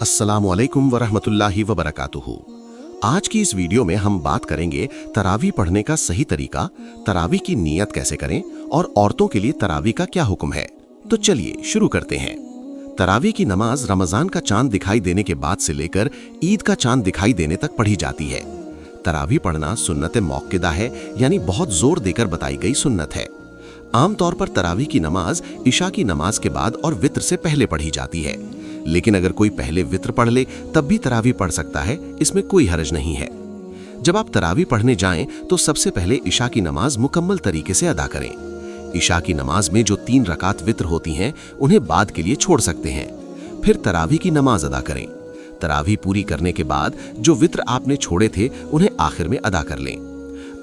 अस्सलामुअलैकुम वरहमतुल्लाहि वबरकातुहू। आज की इस वीडियो में हम बात करेंगे तरावी पढ़ने का सही तरीका, तरावी की नियत कैसे करें और औरतों के लिए तरावी का क्या हुक्म है। तो चलिए शुरू करते हैं। तरावी की नमाज रमजान का चांद दिखाई देने के बाद से लेकर ईद का चांद दिखाई देने तक पढ़ी जाती है। तरावी पढ़ना सुन्नत मौक्किदा है, यानी बहुत जोर देकर बताई गई सुन्नत है। आमतौर पर तरावी की नमाज इशा की नमाज के बाद और वित्र से पहले पढ़ी जाती है, लेकिन अगर कोई पहले वित्र पढ़ ले तब भी तरावी पढ़ सकता है, इसमें कोई हर्ज नहीं है। जब आप तरावी पढ़ने जाएं तो सबसे पहले इशा की नमाज मुकम्मल तरीके से अदा करें। इशा की नमाज में जो 3 रकात वित्र होती हैं उन्हें बाद के लिए छोड़ सकते हैं। फिर तरावी की नमाज अदा करें। तरावी पूरी करने के बाद जो वित्र आपने छोड़े थे उन्हें आखिर में अदा कर लें।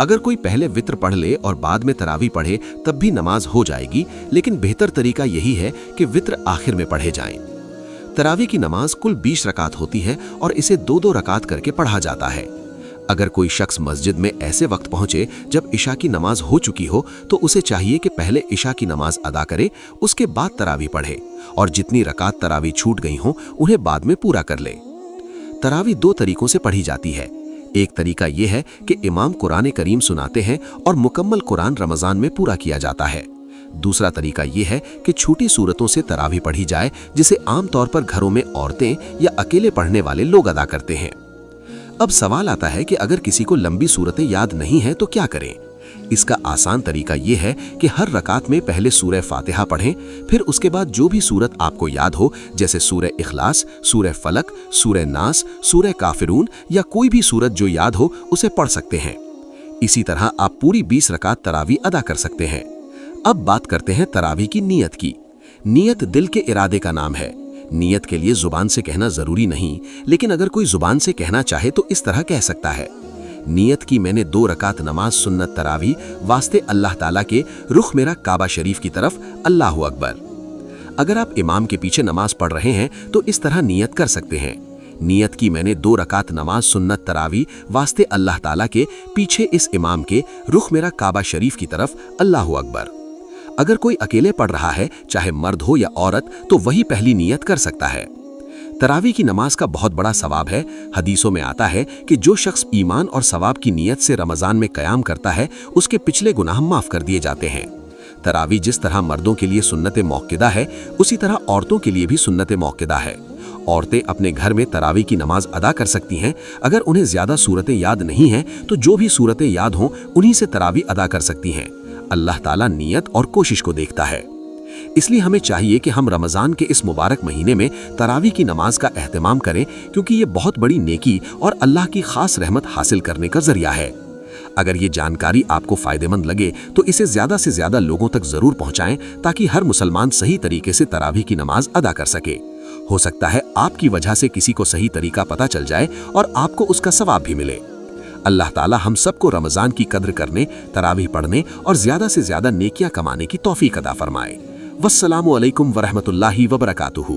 अगर कोई पहले वित्र पढ़ ले और बाद में तरावी पढ़े तब भी नमाज हो जाएगी, लेकिन बेहतर तरीका यही है कि वित्र आखिर में पढ़े जाएं। तरावी की नमाज कुल 20 रकात होती है और इसे 2-2 रकात करके पढ़ा जाता है। अगर कोई शख्स मस्जिद में ऐसे वक्त पहुंचे जब इशा की नमाज हो चुकी हो तो उसे चाहिए कि पहले इशा की नमाज अदा करे, उसके बाद तरावी पढ़े और जितनी रकात तरावी छूट गई हों उन्हें बाद में पूरा कर ले। तरावी 2 तरीकों से पढ़ी जाती है। एक तरीका यह है कि इमाम कुरान करीम सुनाते हैं और मुकम्मल कुरान रमजान में पूरा किया जाता है। दूसरा तरीका यह है कि छोटी सूरतों से तरावी पढ़ी जाए, जिसे आमतौर पर घरों में औरतें या अकेले पढ़ने वाले लोग अदा करते हैं। अब सवाल आता है कि अगर किसी को लंबी सूरतें याद नहीं है तो क्या करें। इसका आसान तरीका यह है कि हर रकात में पहले सूरह फातिहा पढ़ें, फिर उसके बाद जो भी सूरत आपको याद हो, जैसे सूरह इखलास, सूरह फलक, सूरह नास, सूरह काफिरून या कोई भी सूरत जो याद हो उसे पढ़ सकते हैं। इसी तरह आप पूरी 20 रकात तरावी अदा कर सकते हैं। अब बात करते हैं तरावी की नियत की। नियत दिल के इरादे का नाम है। नियत के लिए जुबान से कहना जरूरी नहीं, लेकिन अगर कोई जुबान से कहना चाहे तो इस तरह कह सकता है, नियत की मैंने 2 रकात नमाज सुन्नत तरावी वास्ते अल्लाह ताला के, रुख मेरा काबा शरीफ की तरफ, अल्लाह अकबर। अगर आप इमाम के पीछे नमाज पढ़ रहे हैं तो इस तरह नियत कर सकते हैं, नियत की मैंने 2 रकात नमाज सुन्नत तरावी वास्ते अल्लाह ताला के, पीछे इस इमाम के, रुख मेरा काबा शरीफ की तरफ, अल्लाह अकबर। अगर कोई अकेले पढ़ रहा है, चाहे मर्द हो या औरत, तो वही पहली नियत कर सकता है। तरावी की नमाज का बहुत बड़ा सवाब है। हदीसों में आता है कि जो शख्स ईमान और सवाब की नियत से रमजान में कयाम करता है उसके पिछले गुनाह माफ कर दिए जाते हैं। तरावी जिस तरह मर्दों के लिए सुन्नत मौक्किदा है, उसी तरह औरतों के लिए भी सुन्नत मौक्किदा है। औरतें अपने घर में तरावी की नमाज अदा कर सकती हैं। अगर उन्हें ज्यादा सूरतें याद नहीं हैं तो जो भी सूरतें याद हों उन्हीं से तरावी अदा कर सकती हैं। अल्लाह ताला नियत और कोशिश को देखता है। इसलिए हमें चाहिए कि हम रमजान के इस मुबारक महीने में तरावी की नमाज का एहतमाम करें, क्योंकि ये बहुत बड़ी नेकी और अल्लाह की खास रहमत हासिल करने का जरिया है। अगर ये जानकारी आपको फायदेमंद लगे तो इसे ज्यादा से ज्यादा लोगों तक जरूर पहुंचाएं, ताकि हर मुसलमान सही तरीके से तरावी की नमाज अदा कर सके। हो सकता है आपकी वजह से किसी को सही तरीका पता चल जाए और आपको उसका सवाब भी मिले। अल्लाह ताला हम सबको रमजान की कद्र करने, तरावी पढ़ने और ज्यादा से ज्यादा नेकियां कमाने की तौफीक अता फरमाए। वस्सलामु अलैकुम वरहमतुल्लाहि वबरकातुहू।